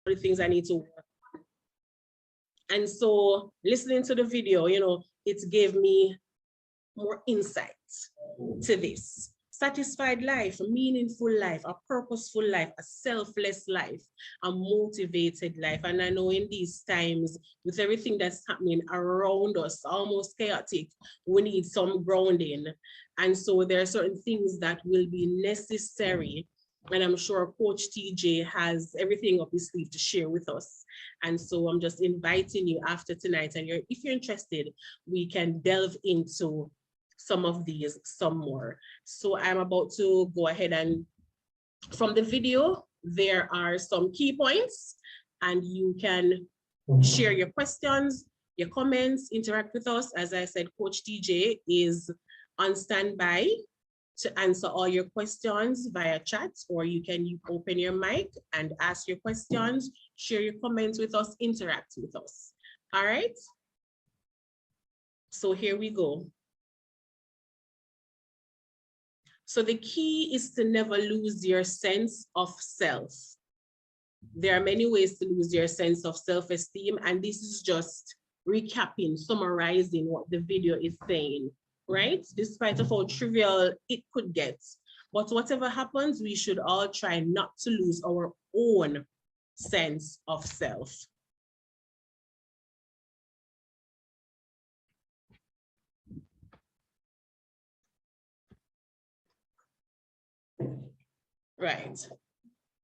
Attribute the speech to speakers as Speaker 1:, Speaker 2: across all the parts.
Speaker 1: the things I need to work on. And so listening to the video, you know, it gave me more insight to this. Satisfied life, a meaningful life, a purposeful life, a selfless life, a motivated life. And I know in these times, with everything that's happening around us, almost chaotic, we need some grounding. And so there are certain things that will be necessary. And I'm sure Coach TJ has everything up his sleeve to share with us. And so I'm just inviting you after tonight, and if you're interested, we can delve into some of these some more. So I'm about to go ahead, and from the video, there are some key points, and you can share your questions, your comments, interact with us. As I said, Coach TJ is on standby to answer all your questions via chat, or you can open your mic and ask your questions, share your comments with us, interact with us. All right. So here we go. So the key is to never lose your sense of self. There are many ways to lose your sense of self-esteem, and this is just recapping, summarizing what the video is saying, right? Despite of how trivial it could get. But whatever happens, we should all try not to lose our own sense of self. Right.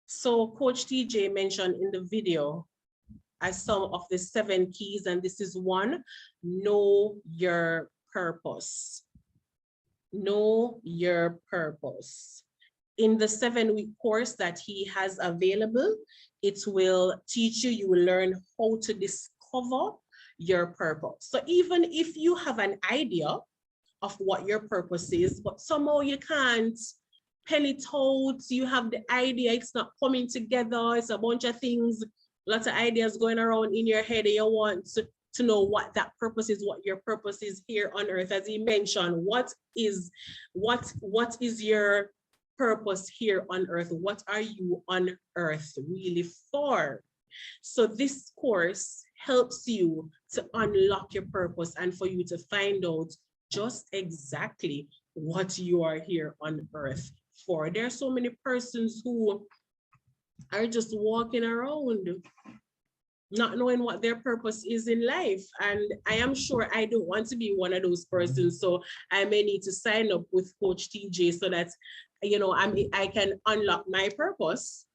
Speaker 1: So Coach TJ mentioned in the video as some of the 7 keys, and this is one: know your purpose. Know your purpose. In the 7-week course that he has available, it will teach you, you will learn how to discover your purpose. So even if you have an idea of what your purpose is, but somehow you can't pen it out, you have the idea, it's not coming together, it's a bunch of things, lots of ideas going around in your head, and you want to know what that purpose is, what your purpose is here on earth. As he mentioned, what is your purpose here on earth? What are you on earth really for? So this course helps you to unlock your purpose and for you to find out just exactly what you are here on earth for. There are so many persons who are just walking around not knowing what their purpose is in life. And I am sure I don't want to be one of those persons. So I may need to sign up with Coach TJ so that, you know, I can unlock my purpose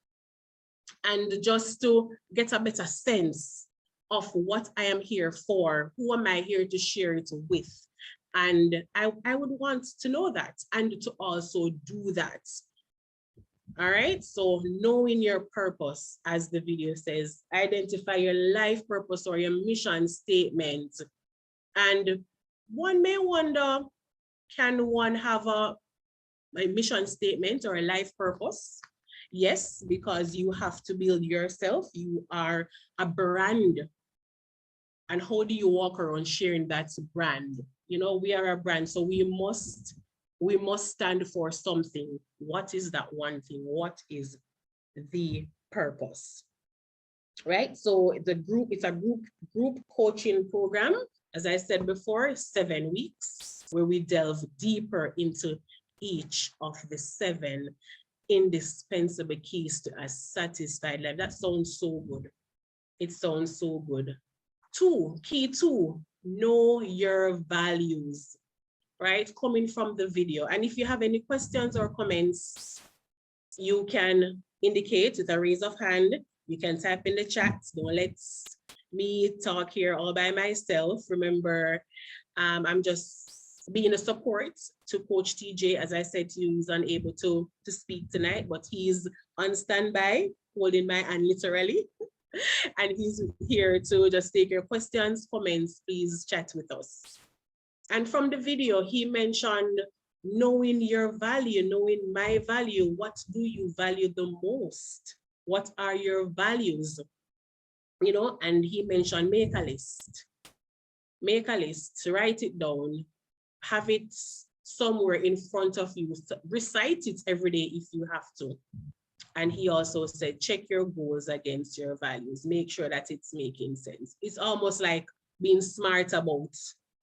Speaker 1: and just to get a better sense of what I am here for, who am I here to share it with. And I would want to know that and to also do that. All right, so knowing your purpose, as the video says, identify your life purpose or your mission statement. And one may wonder, can one have a mission statement or a life purpose? Yes, because you have to build yourself. You are a brand. And how do you walk around sharing that brand? You know, we are a brand, so we must stand for something. What is that one thing? What is the purpose? Right? So it's a group coaching program. As I said before, 7 weeks, where we delve deeper into each of the 7 indispensable keys to a satisfied life. That sounds so good. It sounds so good. Key 2, know your values. Right, coming from the video. And if you have any questions or comments, you can indicate with a raise of hand. You can type in the chat. Don't let me talk here all by myself. Remember, I'm just being a support to Coach TJ. As I said to you, he's unable to speak tonight, but he's on standby, holding my hand literally. And he's here to just take your questions, comments. Please chat with us. And from the video, he mentioned knowing your value, knowing my value. What do you value the most? What are your values? You know, and he mentioned make a list. Make a list, write it down, have it somewhere in front of you, recite it every day if you have to. And he also said, check your goals against your values. Make sure that it's making sense. It's almost like being smart about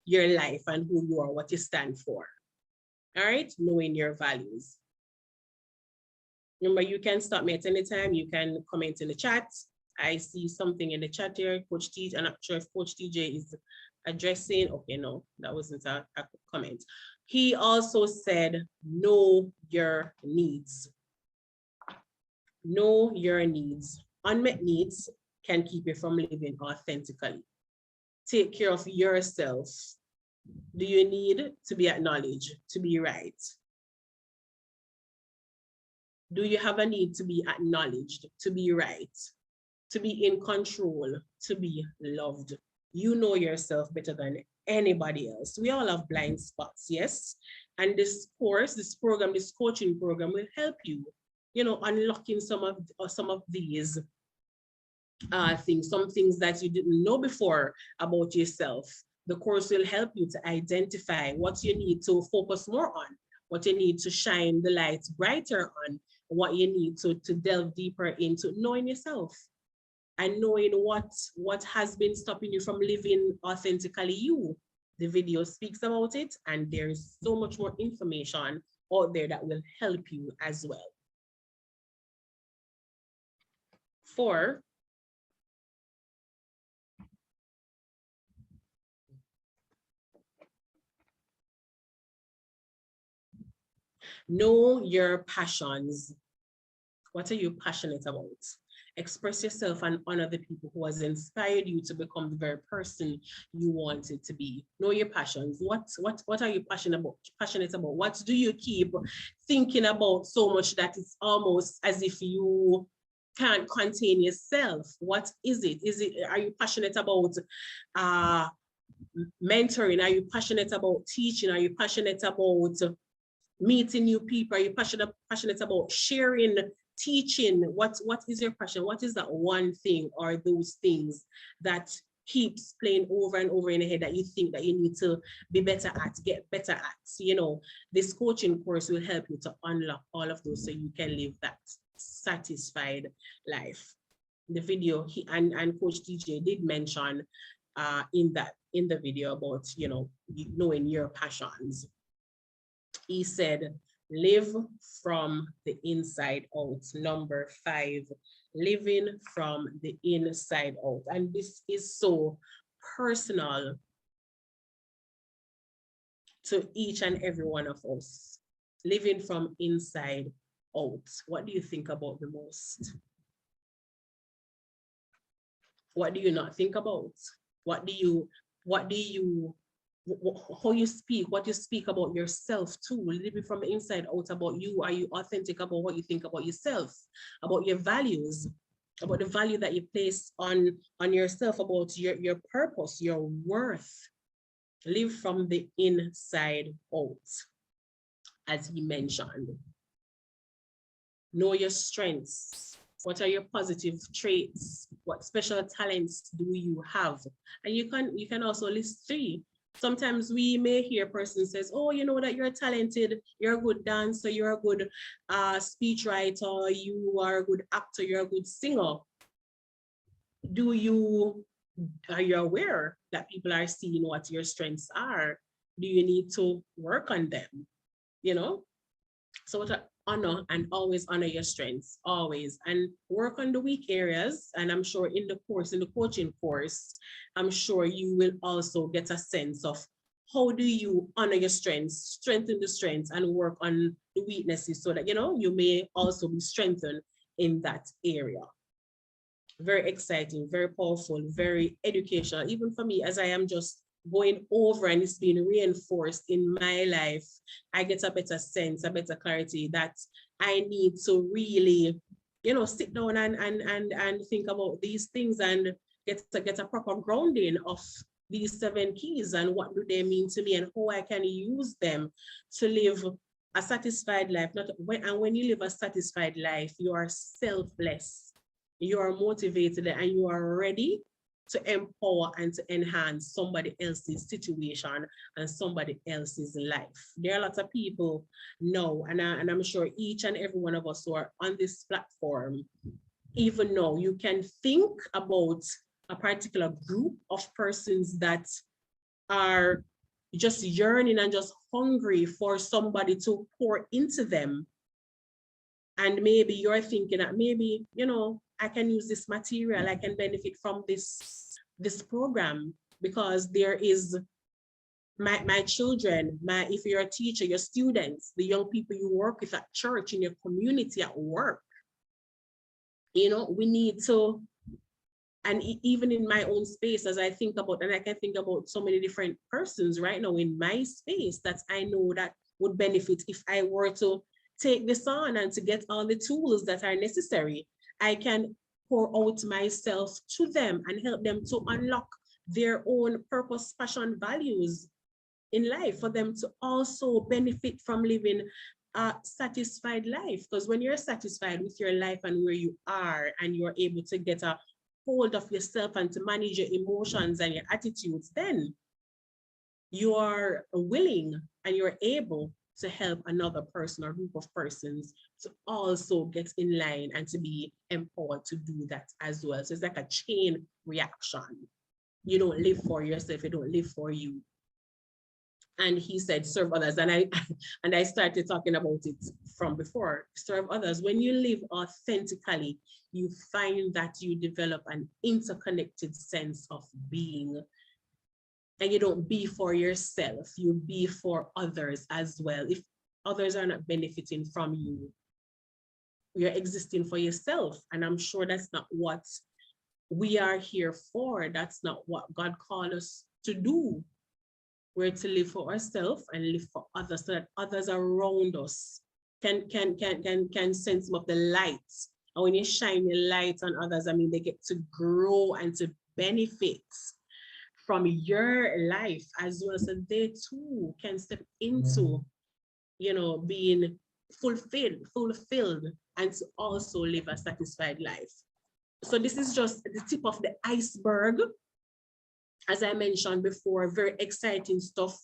Speaker 1: your life and who you are, what you stand for. All right, knowing your values. Remember, you can stop me at any time. You can comment in the chat. I see something in the chat here. Coach TJ, I'm not sure if Coach TJ is addressing. Okay, no, that wasn't a comment. He also said, know your needs. Know your needs. Unmet needs can keep you from living authentically. Take care of yourself. Do you need to be acknowledged, to be right? Do you have a need to be acknowledged, to be right, to be in control, to be loved? You know yourself better than anybody else. We all have blind spots, yes? And this course, this program, this coaching program will help you, you know, unlocking some of these things, some things that you didn't know before about yourself. The course will help you to identify what you need to focus more on, what you need to shine the light brighter on, what you need to delve deeper into knowing yourself and knowing what has been stopping you from living authentically you. The video speaks about it, and there's so much more information out there that will help you as well. 4, know your passions. What are you passionate about? Express yourself and honor the people who has inspired you to become the very person you wanted to be. Know your passions. What are you passionate about? What do you keep thinking about so much that it's almost as if you can't contain yourself? What is it? Are you passionate about mentoring? Are you passionate about teaching? Are you passionate about meeting new people? Are you passionate about sharing, teaching? What is your passion? What is that one thing or those things that keeps playing over and over in the head that you think that you need to be better at, get better at? You know, this coaching course will help you to unlock all of those so you can live that satisfied life. The video and Coach TJ did mention in the video about, you know, knowing your passions. He said, live from the inside out. Number 5, living from the inside out. And this is so personal to each and every one of us. Living from inside out. What do you think about the most? What do you not think about? How you speak, what you speak about yourself too, living from the inside out about you. Are you authentic about what you think about yourself, about your values, about the value that you place on yourself, about your purpose, your worth? Live from the inside out, as he mentioned. Know your strengths. What are your positive traits? What special talents do you have? And you can also list 3. Sometimes we may hear a person says, oh, you know that you're talented, you're a good dancer, you're a good speech writer, you are a good actor, you're a good singer. Are you aware that people are seeing what your strengths are? Do you need to work on them? You know? So to honor and always honor your strengths, always, and work on the weak areas. And I'm sure in the coaching course, I'm sure you will also get a sense of how do you honor your strengths, strengthen the strengths, and work on the weaknesses so that, you know, you may also be strengthened in that area. Very exciting, very powerful, very educational, even for me, as I am just going over and it's being reinforced in my life. I get a better sense, a better clarity that I need to really, you know, sit down and think about these things and get a proper grounding of these 7 keys and what do they mean to me and how I can use them to live a satisfied life. And when you live a satisfied life, you are selfless, you are motivated, and you are ready to empower and to enhance somebody else's situation and somebody else's life. There are lots of people now, and I'm sure each and every one of us who are on this platform, even now, you can think about a particular group of persons that are just yearning and just hungry for somebody to pour into them. And maybe you're thinking that maybe, you know, I can use this material, I can benefit from this program, because there is my children, if you're a teacher, your students, the young people you work with at church, in your community, at work, you know, we need to, and even in my own space, as I think about, and I can think about so many different persons right now in my space that I know that would benefit if I were to take this on and to get all the tools that are necessary. I can pour out myself to them and help them to unlock their own purpose, passion, values in life, for them to also benefit from living a satisfied life. Because when you're satisfied with your life and where you are, and you're able to get a hold of yourself and to manage your emotions and your attitudes, then you are willing and you're able to help another person or group of persons to also get in line and to be empowered to do that as well. So it's like a chain reaction. You don't live for yourself, you don't live for you. And he said, serve others. And I started talking about it from before. Serve others. When you live authentically, you find that you develop an interconnected sense of being. And you don't be for yourself, you be for others as well. If others are not benefiting from you, you're existing for yourself. And I'm sure that's not what we are here for. That's not what God called us to do. We're to live for ourselves and live for others, so that others around us can sense some of the light. And when you shine the light on others, I mean, they get to grow and to benefit from your life as well. So they too can step into, you know, being fulfilled and to also live a satisfied life. So this is just the tip of the iceberg. As I mentioned before, very exciting stuff.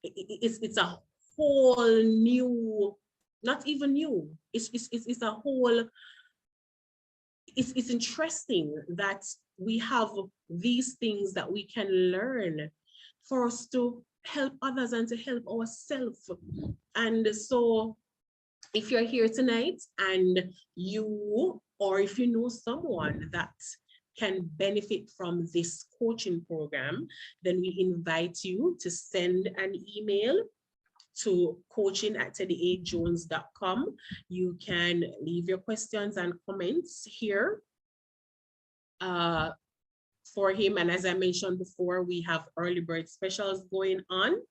Speaker 1: It's a whole new, not even new, it's a whole, it's interesting that we have these things that we can learn for us to help others and to help ourselves. And so if you're here tonight and you, or if you know someone that can benefit from this coaching program, then we invite you to send an email to coaching@teddyajones.com. You can leave your questions and comments here for him. And as I mentioned before, we have early bird specials going on.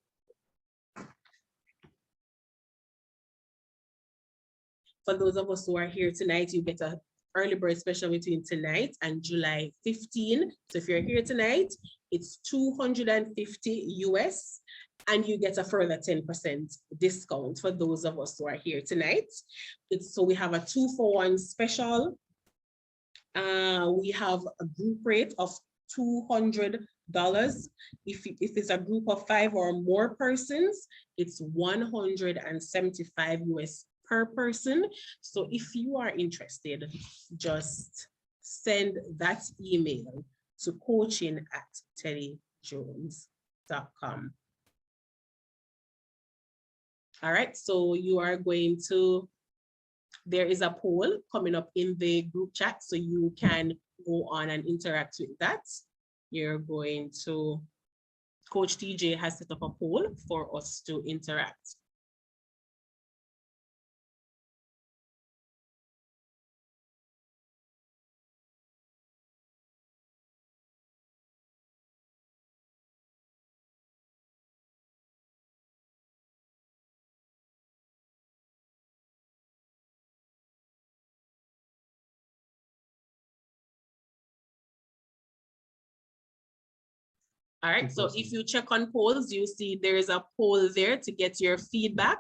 Speaker 1: For those of us who are here tonight, you get a early bird special between tonight and July 15. So if you're here tonight, it's $250 US, and you get a further 10% discount for those of us who are here tonight. So we have a 2-for-1 special. We have a group rate of $200. If it's a group of 5 or more persons, it's $175 US per person. So if you are interested, just send that email to coaching@teddyajones.com. All right, so you are going to, there is a poll coming up in the group chat, so you can go on and interact with that. You're going to, Coach TJ has set up a poll for us to interact. All right, so if you check on polls, you see there is a poll there to get your feedback.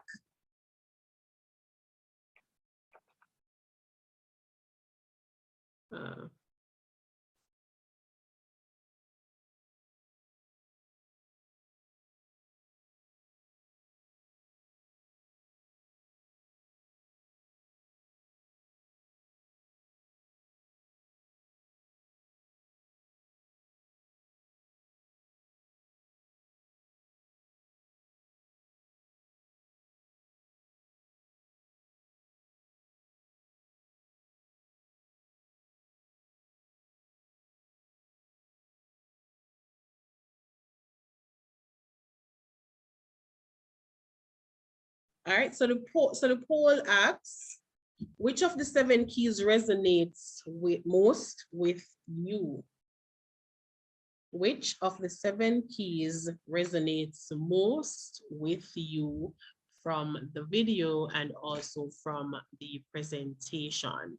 Speaker 1: All right, so the poll asks, which of the 7 keys resonates most with you? Which of the 7 keys resonates most with you from the video and also from the presentation?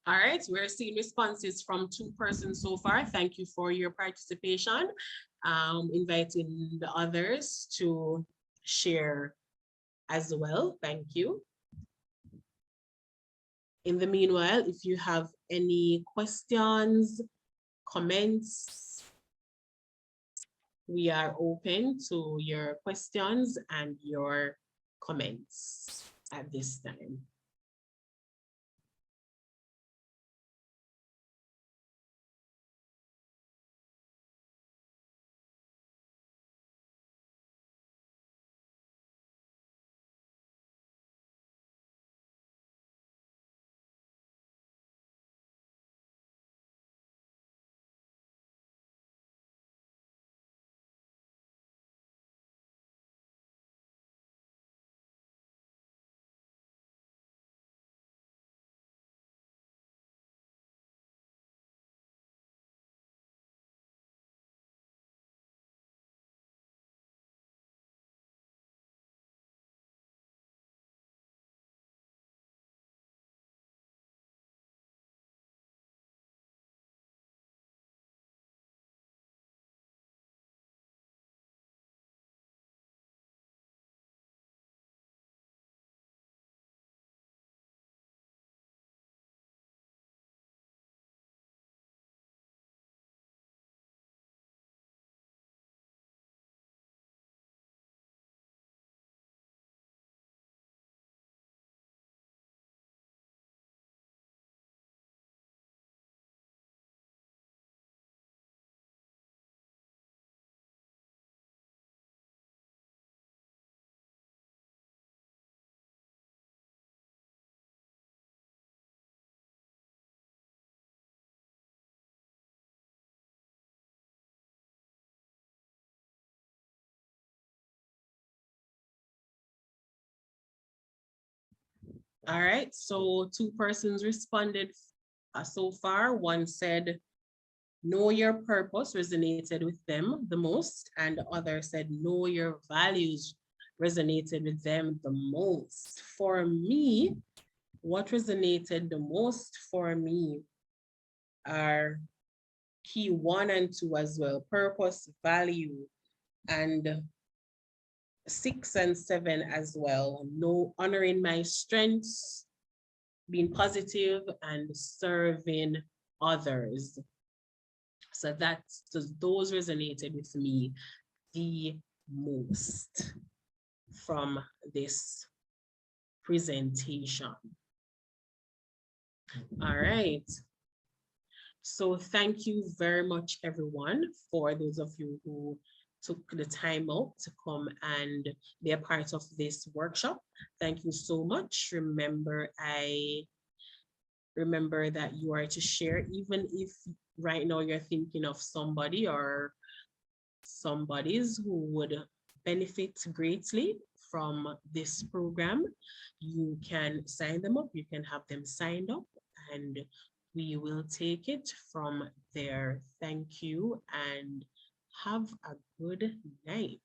Speaker 1: All right, we're seeing responses from 2 persons so far. Thank you for your participation. Inviting the others to share as well. Thank you. In the meanwhile, if you have any questions, comments, we are open to your questions and your comments at this time. All right, so 2 persons responded so far. One said, know your purpose resonated with them the most, and the other said, know your values resonated with them the most. For me, what resonated the most for me are key 1 and 2 as well, purpose, value, and 6 and 7 as well. No, honoring my strengths, being positive, and serving others. So those resonated with me the most from this presentation. All right. So thank you very much, everyone, for those of you who took the time out to come and be a part of this workshop. Thank you so much. Remember that you are to share, even if right now you're thinking of somebody or somebodies who would benefit greatly from this program. You can sign them up, you can have them signed up, and we will take it from there. Thank you and have a good night.